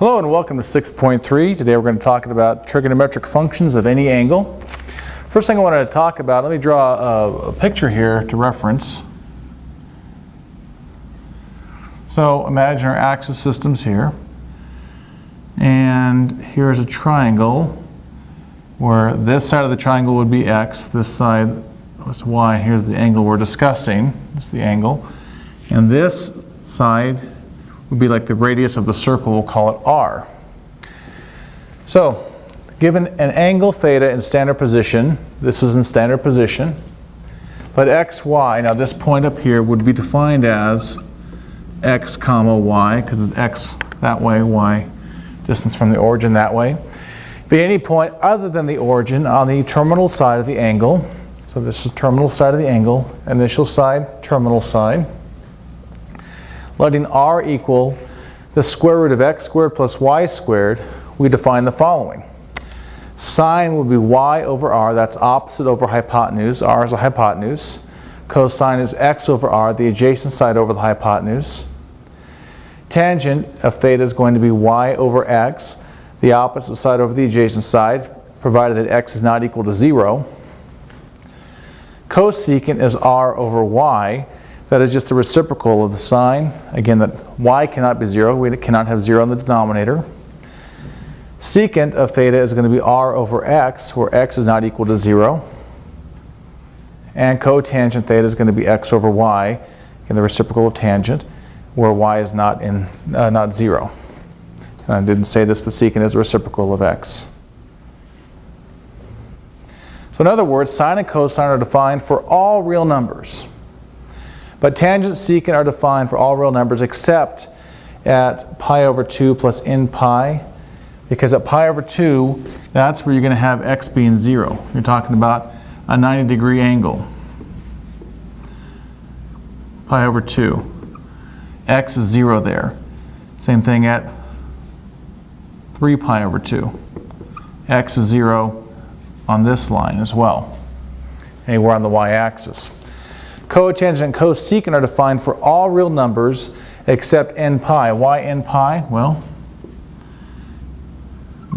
Hello and welcome to 6.3. Today we're going to talk about trigonometric functions of any angle. First thing I wanted to talk about, let me draw a picture here to reference. So imagine our axis systems here. And here's a triangle where this side of the triangle would be x, this side was y. Here's the angle we're discussing. This is the angle. And this side would be like the radius of the circle, we'll call it r. So, given an angle theta in standard position, this is in standard position, let x, y, now this point up here would be defined as x comma y, because it's x that way, y distance from the origin that way. Be any point other than the origin on the terminal side of the angle. So this is terminal side of the angle, initial side, terminal side. Letting r equal the square root of x squared plus y squared, we define the following. Sine will be y over r, that's opposite over hypotenuse, r is a hypotenuse. Cosine is x over r, the adjacent side over the hypotenuse. Tangent of theta is going to be y over x, the opposite side over the adjacent side, provided that x is not equal to 0. Cosecant is r over y. That is just the reciprocal of the sine. Again, that y cannot be 0. We cannot have 0 in the denominator. Secant of theta is going to be r over x, where x is not equal to 0. And cotangent theta is going to be x over y, again, the reciprocal of tangent, where y is not 0. And I didn't say this, but secant is the reciprocal of x. So in other words, sine and cosine are defined for all real numbers. But tangent, secant are defined for all real numbers except at pi over 2 plus n pi, because at pi over 2, that's where you're going to have x being 0. You're talking about a 90-degree angle. Pi over 2. X is 0 there. Same thing at 3 pi over 2. X is 0 on this line as well, anywhere on the y-axis. Cotangent and cosecant are defined for all real numbers except n pi. Why n pi? Well,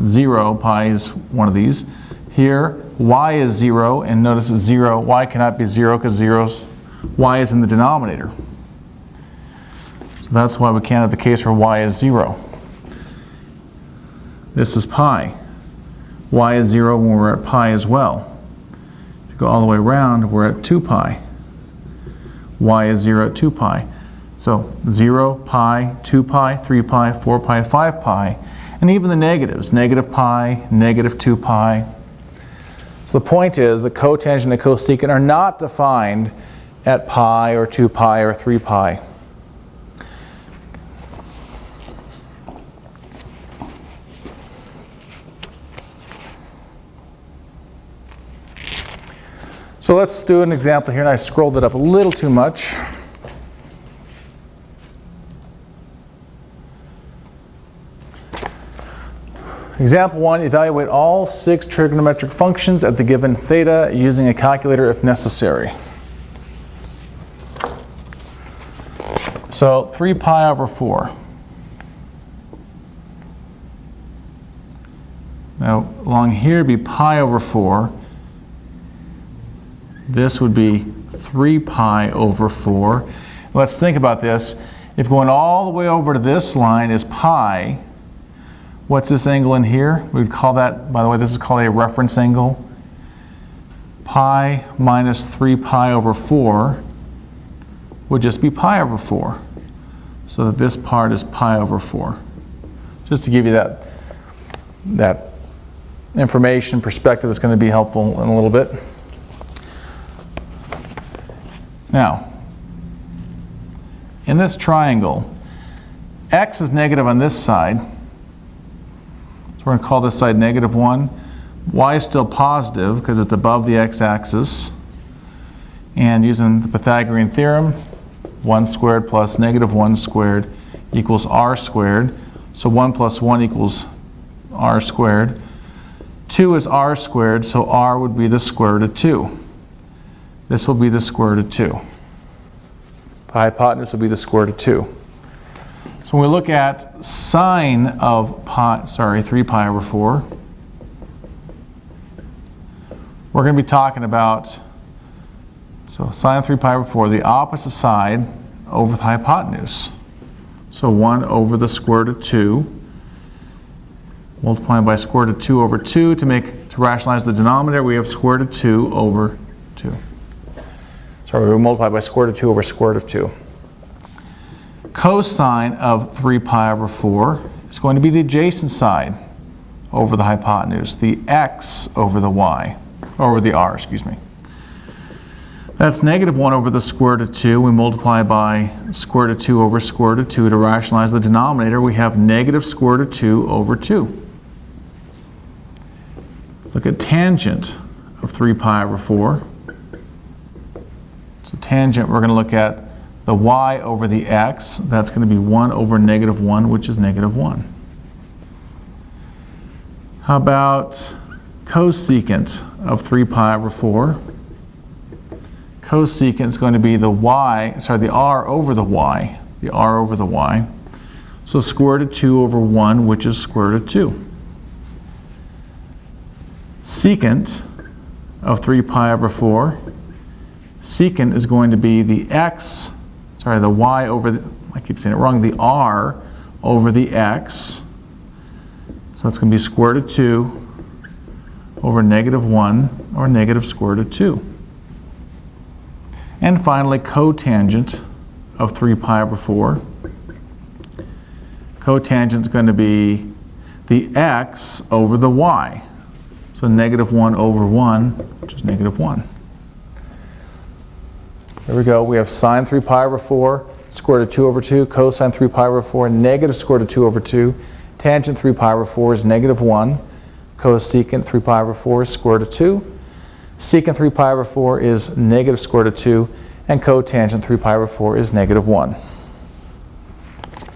0, pi is one of these. Here, y is 0, and notice it's 0. Y cannot be 0 because y is in the denominator. So that's why we can't have the case where y is 0. This is pi. Y is 0 when we're at pi as well. If you go all the way around, we're at 2 pi. Y is 0 at 2 pi. So 0, pi, 2 pi, 3 pi, 4 pi, 5 pi, and even the negatives, negative pi, negative 2 pi. So the point is that cotangent and cosecant are not defined at pi or 2 pi or 3 pi. So let's do an example here, and I scrolled it up a little too much. Example 1, evaluate all 6 trigonometric functions at the given theta using a calculator if necessary. So 3 pi over 4. Now along here would be pi over 4. This would be 3 pi over 4. Let's think about this. If going all the way over to this line is pi, what's this angle in here? We'd call that, by the way, this is called a reference angle. Pi minus 3 pi over 4 would just be pi over 4. So that this part is pi over 4. Just to give you that information, perspective that's going to be helpful in a little bit. Now, in this triangle, x is negative on this side. So we're going to call this side negative 1. Y is still positive because it's above the x-axis. And using the Pythagorean theorem, 1 squared plus negative 1 squared equals r squared. So 1 plus 1 equals r squared. 2 is r squared, so r would be the square root of 2. This will be the square root of 2. The hypotenuse will be the square root of 2. So So when we look at sine of 3 pi over 4, we're going to be talking about, so sine of 3 pi over 4, the opposite side over the hypotenuse. So 1 over the square root of 2, multiplying by square root of 2 over 2 to rationalize the denominator, we have square root of 2 over 2. Sorry, we multiply by square root of 2 over square root of 2. Cosine of 3 pi over 4 is going to be the adjacent side over the hypotenuse, the x over the y, over the r, excuse me. That's negative 1 over the square root of 2. We multiply by square root of 2 over square root of 2 to rationalize the denominator. We have negative square root of 2 over 2. Let's look at tangent of 3 pi over 4. So tangent, we're going to look at the y over the x. That's going to be 1 over negative 1, which is negative 1. How about cosecant of 3 pi over 4? Cosecant is going to be the r over the y. The r over the y. So square root of 2 over 1, which is square root of 2. Secant of 3 pi over 4. Secant is going to be the y over I keep saying it wrong, the r over the x. So it's going to be square root of 2 over negative 1, or negative square root of 2. And finally, cotangent of 3 pi over 4. Cotangent is going to be the x over the y. So negative 1 over 1, which is negative 1. There we go. We have sine 3 pi over 4, square root of 2 over 2, cosine 3 pi over 4, negative square root of 2 over 2. Tangent 3 pi over 4 is negative 1. Cosecant 3 pi over 4 is square root of 2. Secant 3 pi over 4 is negative square root of 2. And cotangent 3 pi over 4 is negative 1.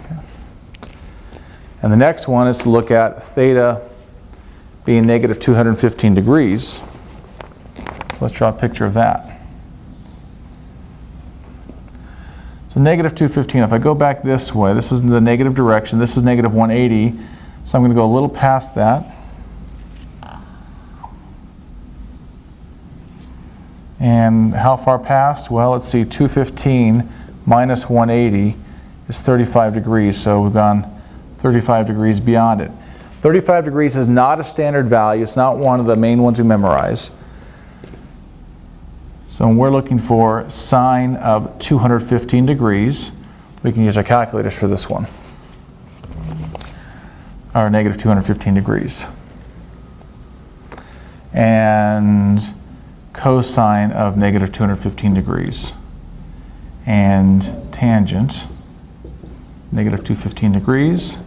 Okay. And the next one is to look at theta being negative 215 degrees. Let's draw a picture of that. So negative 215, if I go back this way, this is in the negative direction, this is negative 180, so I'm going to go a little past that. And how far past? Well, let's see, 215 minus 180 is 35 degrees, so we've gone 35 degrees beyond it. 35 degrees is not a standard value, it's not one of the main ones we memorize. So when we're looking for sine of 215 degrees, we can use our calculators for this one. Our negative 215 degrees. And cosine of negative 215 degrees. And tangent, negative 215 degrees.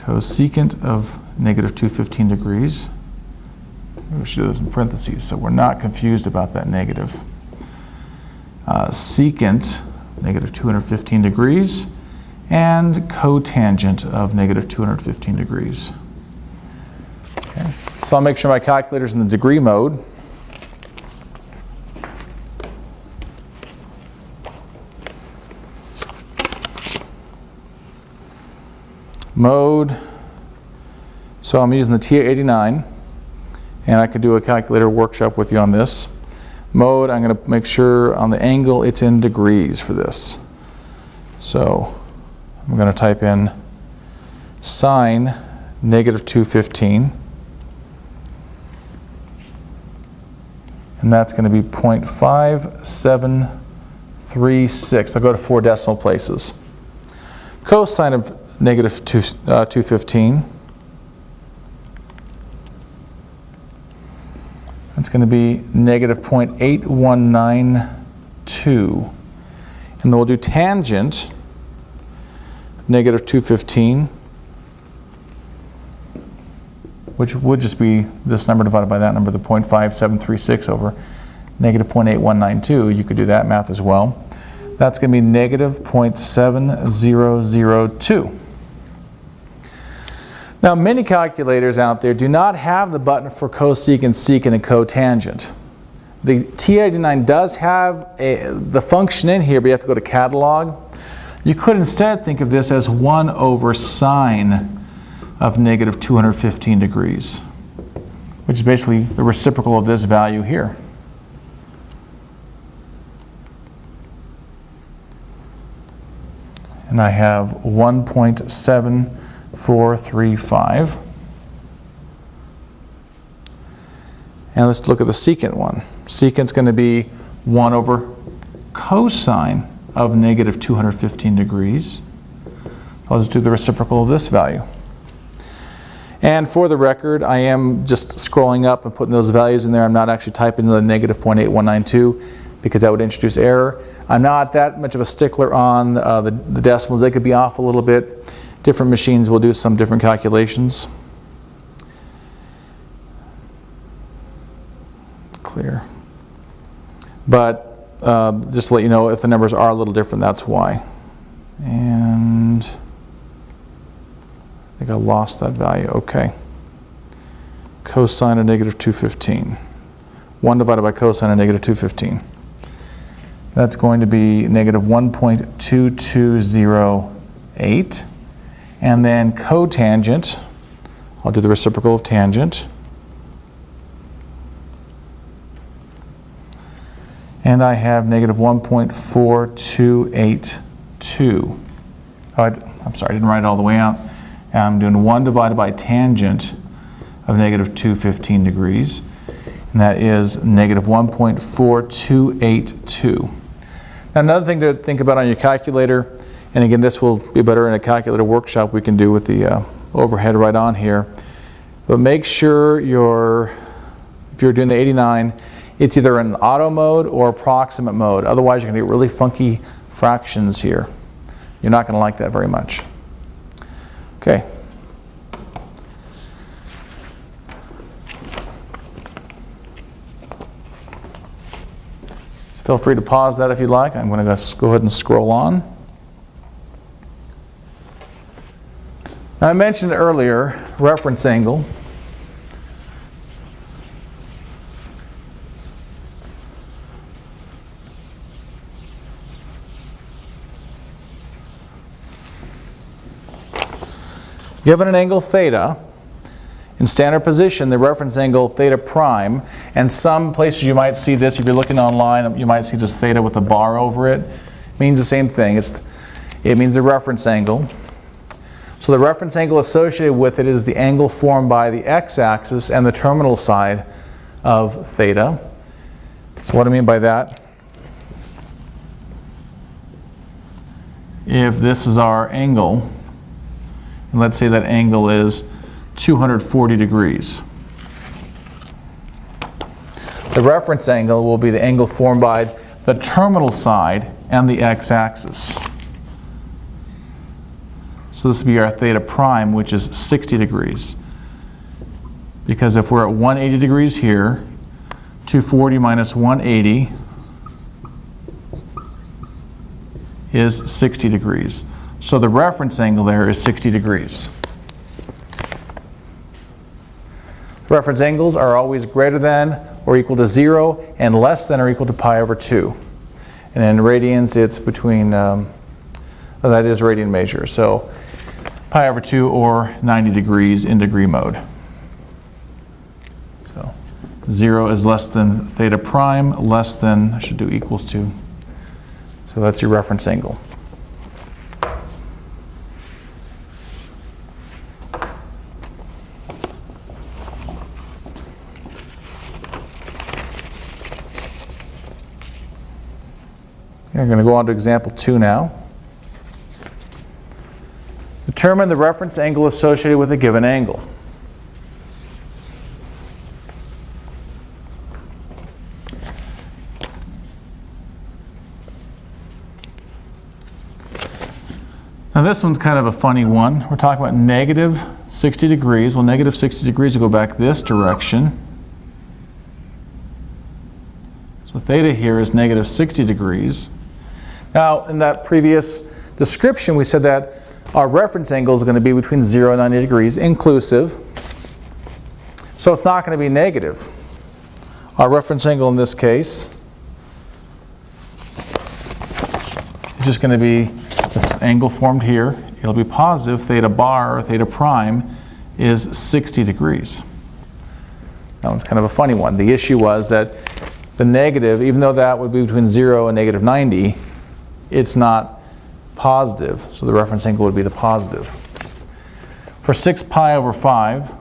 Cosecant of negative 215 degrees. We should do this in parentheses so we're not confused about that negative. Secant, negative 215 degrees, and cotangent of negative 215 degrees. Okay. So I'll make sure my calculator's in the degree mode. Mode, so I'm using the TA89. And I could do a calculator workshop with you on this. Mode, I'm going to make sure on the angle it's in degrees for this. So I'm going to type in sine negative 215. And that's going to be 0.5736. I'll go to 4 decimal places. Cosine of negative 215. It's going to be negative 0.8192. And then we'll do tangent, negative 215, which would just be this number divided by that number, the 0.5736 over negative 0.8192. You could do that math as well. That's going to be negative 0.7002. Now, many calculators out there do not have the button for cosecant, secant, and cotangent. The T89 does have the function in here, but you have to go to catalog. You could instead think of this as 1 over sine of negative 215 degrees, which is basically the reciprocal of this value here. And I have 1.7435. And let's look at the secant one. Secant's going to be 1 over cosine of negative 215 degrees. I'll just do the reciprocal of this value. And for the record, I am just scrolling up and putting those values in there. I'm not actually typing the negative 0.8192 because that would introduce error. I'm not that much of a stickler on the decimals. They could be off a little bit. Different machines will do some different calculations. Clear. But just to let you know, if the numbers are a little different, that's why. And I think I lost that value. Okay. Cosine of negative 215. 1 divided by cosine of negative 215. That's going to be negative 1.2208. And then cotangent, I'll do the reciprocal of tangent. And I have negative 1.4282. Oh, I'm sorry, I didn't write it all the way out. I'm doing 1 divided by tangent of negative 215 degrees. And that is negative 1.4282. Now another thing to think about on your calculator, and again this will be better in a calculator workshop we can do with the overhead right on here, but make sure if you're doing the 89, it's either in auto mode or approximate mode. Otherwise you're going to get really funky fractions here. You're not going to like that very much. Okay. Feel free to pause that if you like. I'm going to go ahead and scroll on. Now, I mentioned earlier reference angle. Given an angle theta, in standard position, the reference angle theta prime, and some places you might see this, if you're looking online, you might see just theta with a bar over it. It means the same thing. It means the reference angle. So the reference angle associated with it is the angle formed by the x-axis and the terminal side of theta. So what do I mean by that? If this is our angle, and let's say that angle is 240 degrees. The reference angle will be the angle formed by the terminal side and the x-axis. So this will be our theta prime, which is 60 degrees. Because if we're at 180 degrees here, 240 minus 180 is 60 degrees. So the reference angle there is 60 degrees. Reference angles are always greater than or equal to 0 and less than or equal to pi over 2. And in radians, it's between, that is radian measure. So pi over 2 or 90 degrees in degree mode. So 0 is less than theta prime, less than, I should do equals to. So that's your reference angle. We're going to go on to example 2 now. Determine the reference angle associated with a given angle. Now this one's kind of a funny one. We're talking about negative 60 degrees. Well, negative 60 degrees will go back this direction. So theta here is negative 60 degrees. Now, in that previous description, we said that our reference angle is going to be between 0 and 90 degrees, inclusive. So it's not going to be negative. Our reference angle in this case is just going to be the this angle formed here, it'll be positive. Theta bar, or theta prime, is 60 degrees. That one's kind of a funny one. The issue was that the negative, even though that would be between 0 and negative 90, it's not positive, so the reference angle would be the positive. For 6 pi over 5,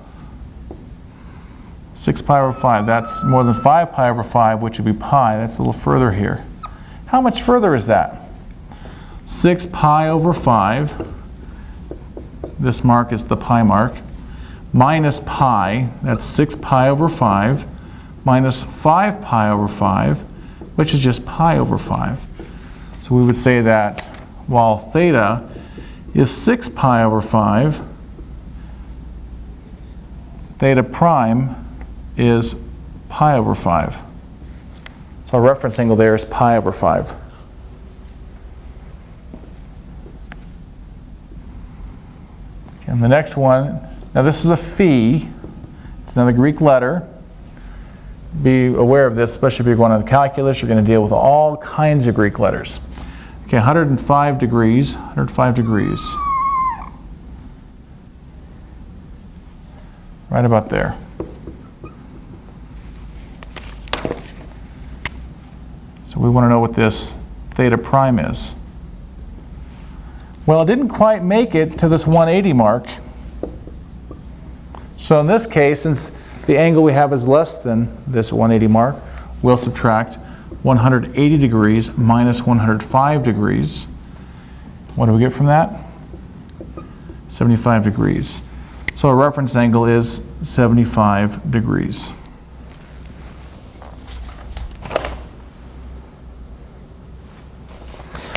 6 pi over 5, that's more than 5 pi over 5, which would be pi. That's a little further here. How much further is that? 6 pi over 5, this mark is the pi mark, minus pi, that's 6 pi over 5, minus 5 pi over 5, which is just pi over 5. So we would say that while theta is 6 pi over 5, theta prime is pi over 5. So our reference angle there is pi over 5. And the next one, now this is a phi. It's another Greek letter. Be aware of this, especially if you're going on calculus. You're going to deal with all kinds of Greek letters. Okay, 105 degrees, 105 degrees. Right about there. So we want to know what this theta prime is. Well, it didn't quite make it to this 180 mark. So in this case, since the angle we have is less than this 180 mark, we'll subtract 180 degrees minus 105 degrees. What do we get from that? 75 degrees. So our reference angle is 75 degrees.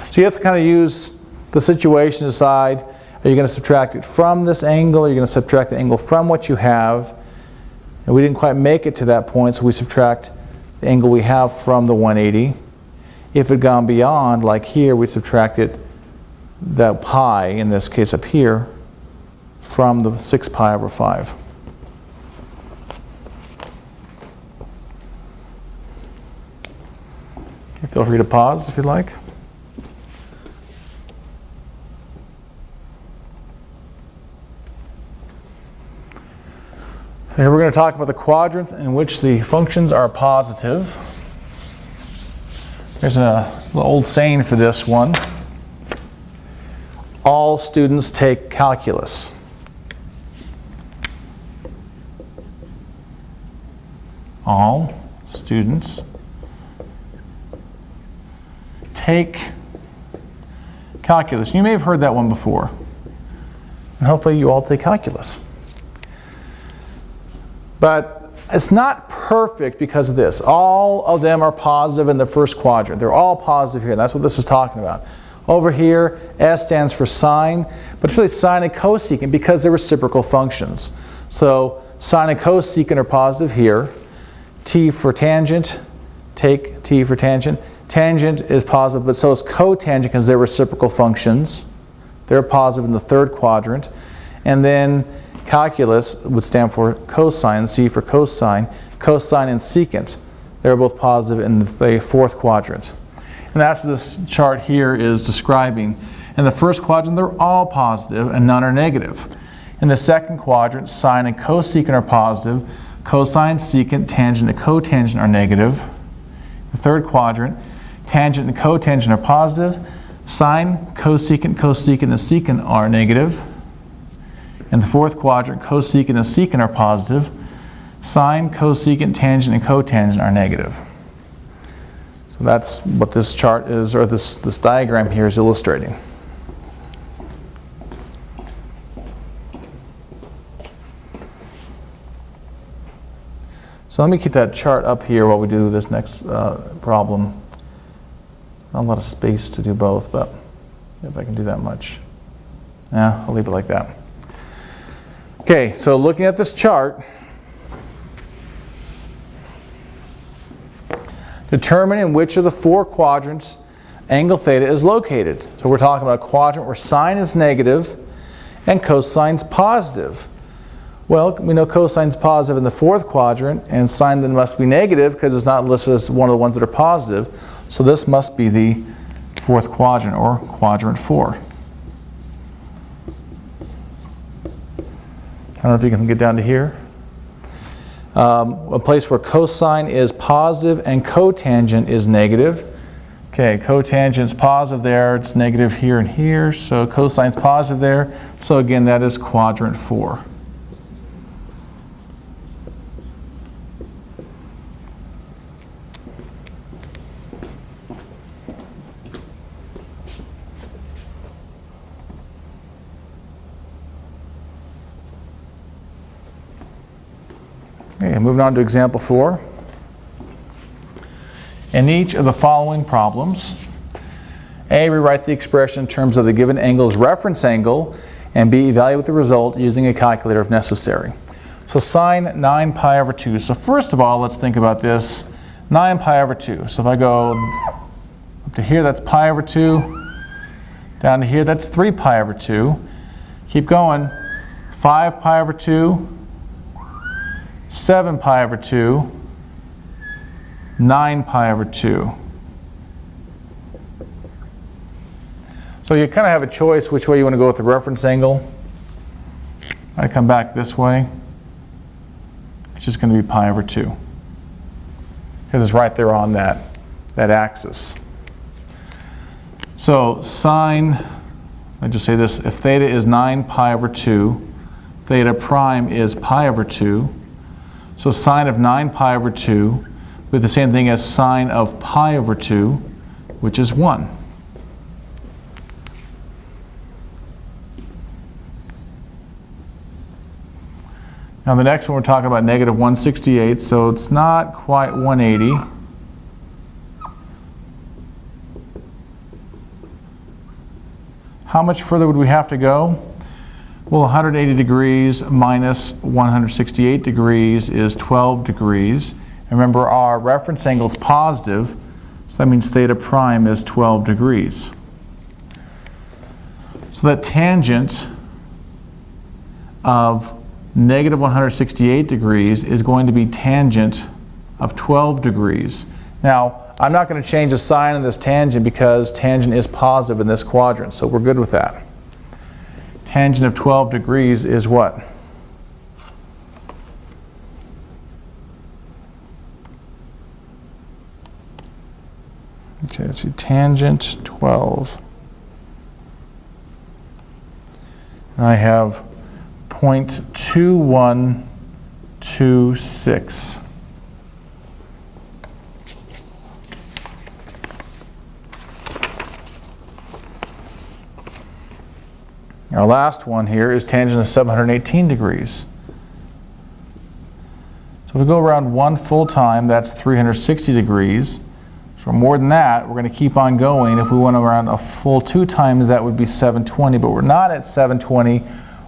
So you have to kind of use the situation to decide, are you going to subtract it from this angle, or are you going to subtract the angle from what you have? And we didn't quite make it to that point, so we subtract the angle we have from the 180. If it had gone beyond, like here, we subtracted that pi, in this case up here, from the 6 pi over 5. Okay, feel free to pause if you'd like. So here we're going to talk about the quadrants in which the functions are positive. There's a little old saying for this one. All students take calculus. All students take calculus. You may have heard that one before. And hopefully you all take calculus. But it's not perfect because of this. All of them are positive in the first quadrant. They're all positive here. That's what this is talking about. Over here, S stands for sine, but it's really sine and cosecant because they're reciprocal functions. So sine and cosecant are positive here. T for tangent, take T for tangent. Tangent is positive, but so is cotangent because they're reciprocal functions. They're positive in the third quadrant. And then calculus would stand for cosine, C for cosine, cosine and secant. They're both positive in the fourth quadrant. And that's what this chart here is describing. In the first quadrant, they're all positive and none are negative. In the second quadrant, sine and cosecant are positive. Cosine, secant, tangent, and cotangent are negative. The third quadrant, tangent and cotangent are positive. Sine, cosecant, cosecant, and secant are negative. In the fourth quadrant, cosecant and secant are positive. Sine, cosecant, tangent, and cotangent are negative. So that's what this chart is, or this diagram here is illustrating. So let me keep that chart up here while we do this next problem. Not a lot of space to do both, but if I can do that much. Yeah, I'll leave it like that. Okay, so looking at this chart, determine in which of the four quadrants angle theta is located. So we're talking about a quadrant where sine is negative and cosine's positive. Well, we know cosine's positive in the fourth quadrant, and sine then must be negative because it's not listed as one of the ones that are positive. So this must be the fourth quadrant, or quadrant 4. I don't know if you can get down to here. A place where cosine is positive and cotangent is negative. Okay, cotangent's positive there, it's negative here and here, so cosine's positive there. So again, that is quadrant 4. Okay, moving on to example 4. In each of the following problems, A, rewrite the expression in terms of the given angle's reference angle, and B, evaluate the result using a calculator if necessary. So sine 9 pi over 2. So first of all, let's think about this. 9 pi over 2. So if I go up to here, that's pi over 2. Down to here, that's 3 pi over 2. Keep going. 5 pi over 2. 7 pi over 2. 9 pi over 2. So you kind of have a choice which way you want to go with the reference angle. I come back this way. It's just going to be pi over 2. Because it's right there on that axis. So sine, let's just say this, if theta is 9 pi over 2, theta prime is pi over 2. So sine of 9 pi over 2 with the same thing as sine of pi over 2, which is 1. Now the next one we're talking about negative 168, so it's not quite 180. How much further would we have to go? Well, 180 degrees minus 168 degrees is 12 degrees. Remember, our reference angle is positive, so that means theta prime is 12 degrees. So that tangent of negative 168 degrees is going to be tangent of 12 degrees. Now, I'm not going to change the sign of this tangent because tangent is positive in this quadrant, so we're good with that. Tangent of 12 degrees is what? Okay, let's see, tangent 12. And I have 0.2126. Our last one here is tangent of 718 degrees. So if we go around one full time, that's 360 degrees. For more than that, we're going to keep on going. If we went around a full 2 times, that would be 720, but we're not at 720,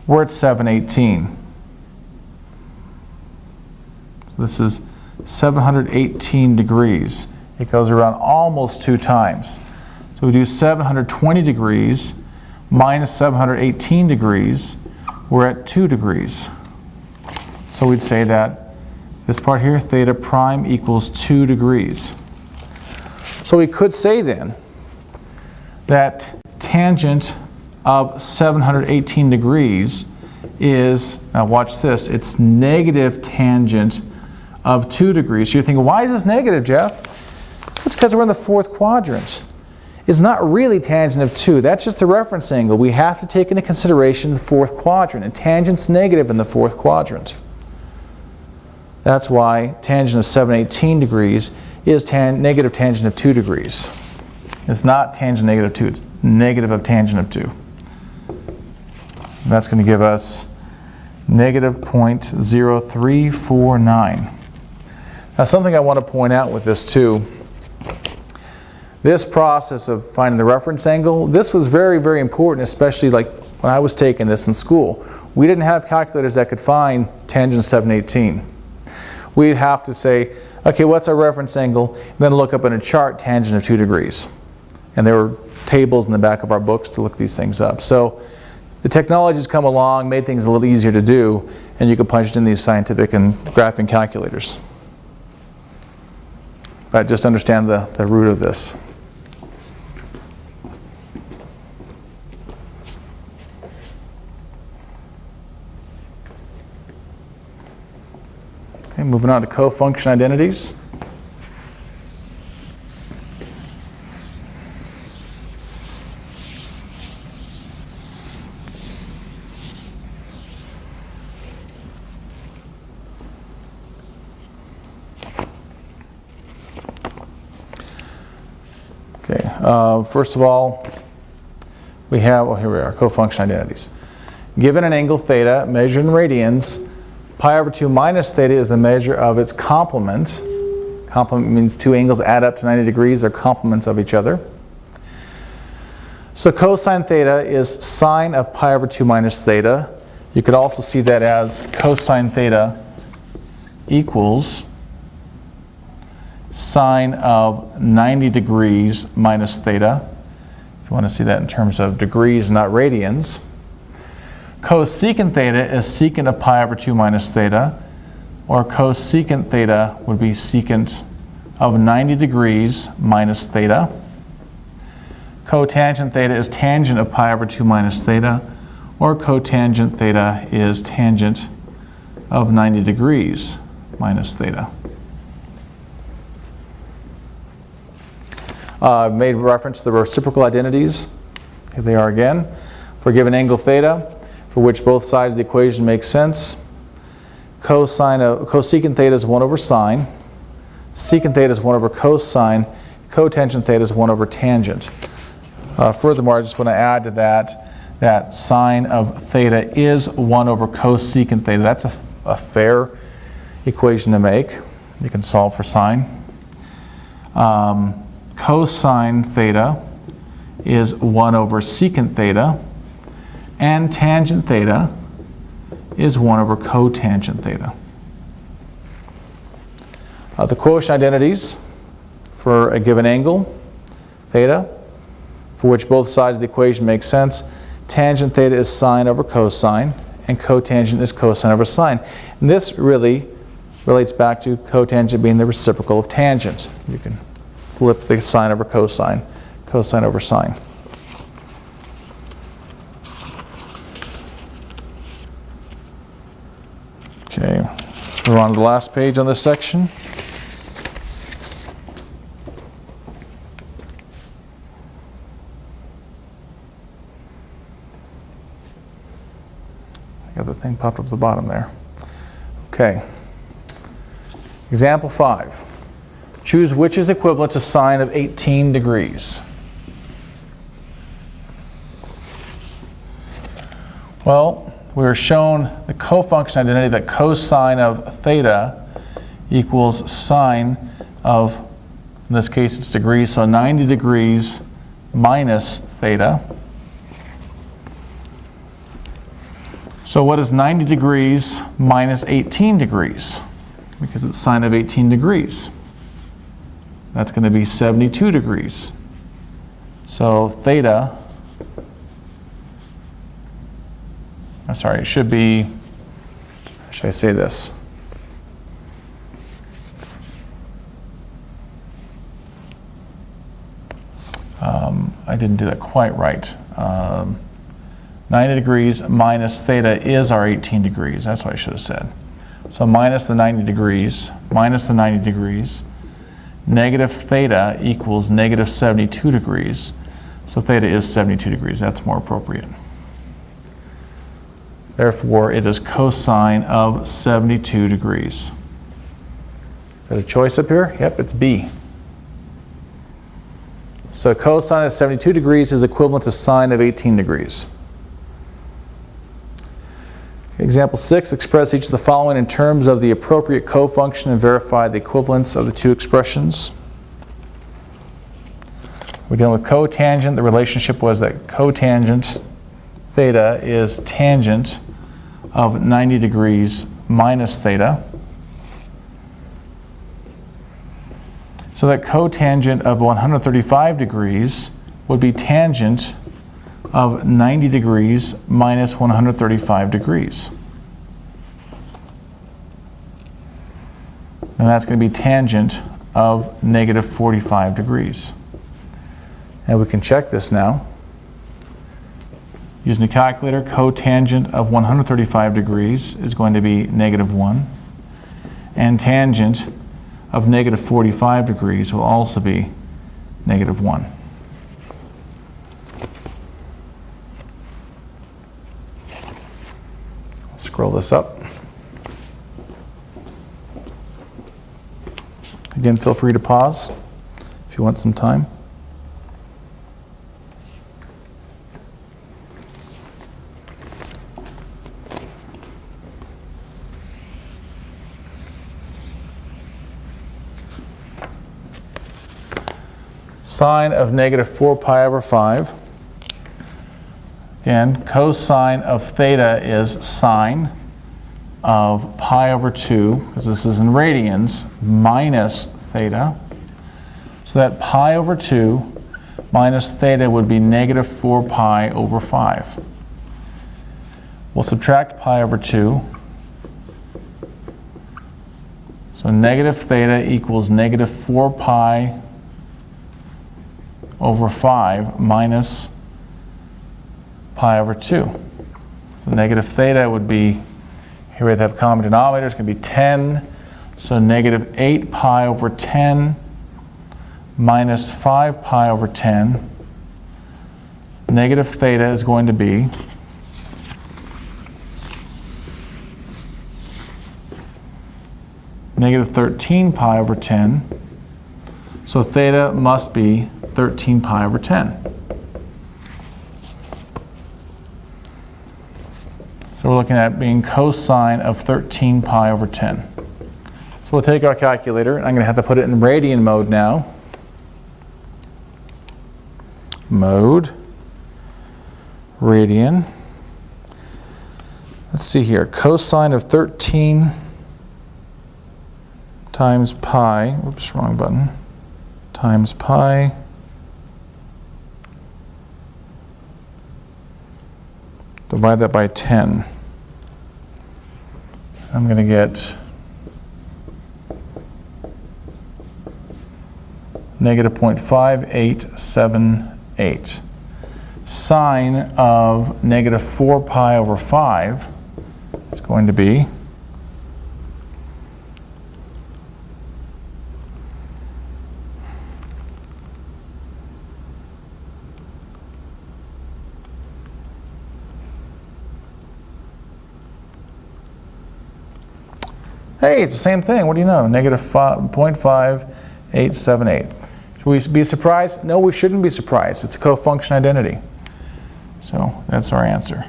we're at 718. So this is 718 degrees. It goes around almost 2 times. So we do 720 degrees minus 718 degrees, we're at 2 degrees. So we'd say that this part here, theta prime equals 2 degrees. So we could say then that tangent of 718 degrees is, now watch this, it's negative tangent of 2 degrees. So you're thinking, why is this negative, Jeff? It's because we're in the 4th quadrant. It's not really tangent of 2, that's just the reference angle. We have to take into consideration the 4th quadrant, and tangent's negative in the 4th quadrant. That's why tangent of 718 degrees is negative tangent of 2 degrees. It's not tangent negative 2, it's negative of tangent of 2. And that's going to give us negative 0.0349. Now something I want to point out with this too, this process of finding the reference angle, this was very, very important, especially like when I was taking this in school. We didn't have calculators that could find tangent 718. We'd have to say, okay, what's our reference angle? And then look up in a chart tangent of 2 degrees. And there were tables in the back of our books to look these things up. So the technology's come along, made things a little easier to do, and you can punch it in these scientific and graphing calculators. But just understand the root of this. moving on to cofunction identities. First of all, we have, here we are, cofunction identities. Given an angle theta measured in radians, pi over 2 minus theta is the measure of its complement. Complement means two angles add up to 90 degrees. They're complements of each other. So cosine theta is sine of pi over 2 minus theta. You could also see that as cosine theta equals sine of 90 degrees minus theta. If you want to see that in terms of degrees, not radians. Cosecant theta is secant of pi over 2 minus theta, or cosecant theta would be secant of 90 degrees minus theta. Cotangent theta is tangent of pi over 2 minus theta, or cotangent theta is tangent of 90 degrees minus theta. I've made reference to the reciprocal identities. Here they are again. For a given angle theta, for which both sides of the equation make sense, cosecant theta is 1 over sine, secant theta is 1 over cosine, cotangent theta is 1 over tangent. Furthermore, I just want to add to that sine of theta is 1 over cosecant theta. That's a fair equation to make. You can solve for sine. Cosine theta is 1 over secant theta, and tangent theta is 1 over cotangent theta. The quotient identities for a given angle theta, for which both sides of the equation make sense. Tangent theta is sine over cosine, and cotangent is cosine over sine. And this really relates back to cotangent being the reciprocal of tangent. You can flip the sine over cosine, cosine over sine. Okay, we're on to the last page on this section. I got the thing popped up at the bottom there. Okay. Example 5. Choose which is equivalent to sine of 18 degrees. Well, we were shown the cofunction identity that cosine of theta equals sine of, in this case it's degrees, so 90 degrees minus theta. So what is 90 degrees minus 18 degrees? Because it's sine of 18 degrees. That's going to be 72 degrees. So theta, I'm sorry, it should be, how should I say this? I didn't do that quite right. 90 degrees minus theta is our 18 degrees. That's what I should have said. So minus the 90 degrees, negative theta equals negative 72 degrees. So theta is 72 degrees. That's more appropriate. Therefore, it is cosine of 72 degrees. Is that a choice up here? Yep, it's B. So cosine of 72 degrees is equivalent to sine of 18 degrees. Example 6, express each of the following in terms of the appropriate cofunction and verify the equivalence of the two expressions. We're dealing with cotangent. The relationship was that cotangent theta is tangent of 90 degrees minus theta. So that cotangent of 135 degrees would be tangent of 90 degrees minus 135 degrees. And that's going to be tangent of negative 45 degrees. And we can check this now. Using a calculator, cotangent of 135 degrees is going to be negative 1. and tangent of negative 45 degrees will also be negative 1. Scroll this up. Again, feel free to pause if you want some time. Sine of negative 4 pi over 5. Again, cosine of theta is sine of pi over 2, because this is in radians, minus theta. So that pi over 2 minus theta would be negative 4 pi over 5. We'll subtract pi over 2. So negative theta equals negative 4 pi over 5 minus pi over 2. So negative theta would be, here we have common denominators, going to be 10. So negative 8 pi over 10 minus 5 pi over 10. Negative theta is going to be negative 13 pi over 10. So theta must be 13 pi over 10. So we're looking at being cosine of 13 pi over 10. So we'll take our calculator, and I'm going to have to put it in radian mode now. Mode, radian. Let's see here, cosine of 13 times pi, oops, wrong button, times pi divide that by 10. I'm going to get negative 0.5878. Sine of negative 4 pi over 5 is going to be hey, it's the same thing. What do you know? Negative 0.5878. Should we be surprised? No, we shouldn't be surprised. It's a cofunction identity. So that's our answer.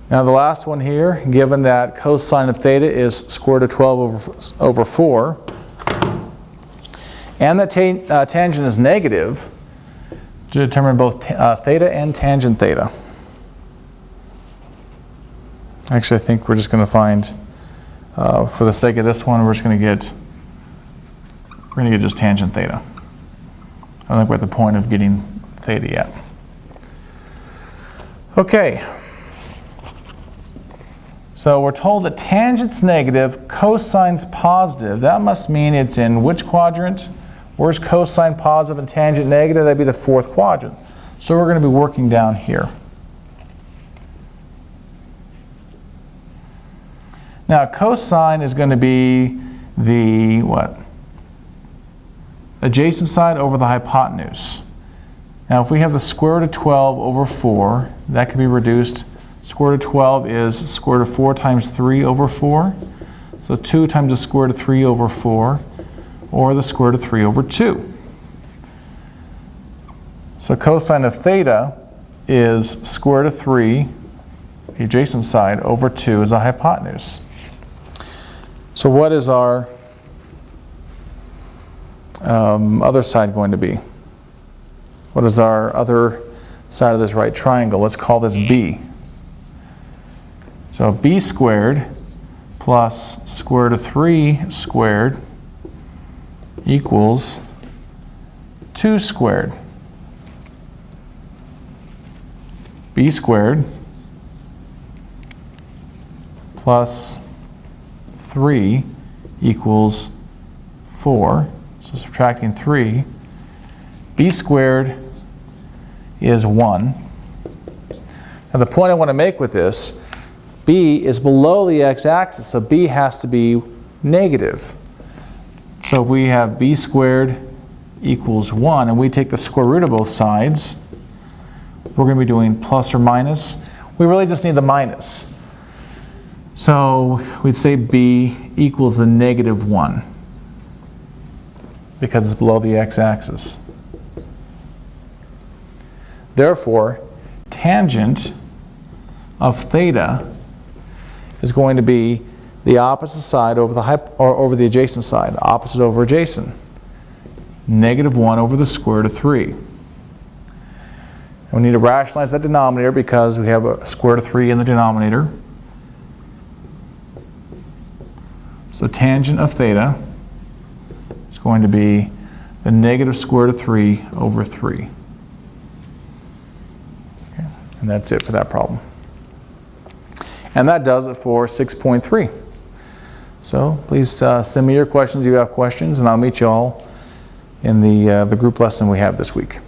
Now the last one here, given that cosine of theta is square root of 12 over 4, and that tangent is negative, to determine both theta and tangent theta. Actually, I think we're just going to find, for the sake of this one, we're going to get just tangent theta. I don't think we're at the point of getting theta yet. Okay. So we're told that tangent's negative, cosine's positive. That must mean it's in which quadrant? Where's cosine positive and tangent negative? That'd be the fourth quadrant. So we're going to be working down here. Now cosine is going to be the what? Adjacent side over the hypotenuse. Now if we have the square root of 12 over 4, that can be reduced. Square root of 12 is square root of 4 times 3 over 4. So 2 times the square root of 3 over 4, or the square root of 3 over 2. So cosine of theta is square root of 3, the adjacent side, over 2 is a hypotenuse. So what is our other side going to be? What is our other side of this right triangle? Let's call this B. So B squared plus square root of 3 squared equals 2 squared. B squared plus 3 equals 4. So subtracting 3. B squared is 1. Now the point I want to make with this B is below the x-axis, so B has to be negative. So if we have b squared equals 1, and we take the square root of both sides, we're going to be doing plus or minus. We really just need the minus. So we'd say b equals the negative 1, because it's below the x-axis. Therefore, tangent of theta is going to be the opposite side over over the adjacent side, opposite over adjacent. Negative 1 over the square root of 3. And we need to rationalize that denominator because we have a square root of 3 in the denominator. So tangent of theta is going to be the negative square root of 3 over 3. Okay. And that's it for that problem. And that does it for 6.3. So please send me your questions if you have questions, and I'll meet you all in the group lesson we have this week.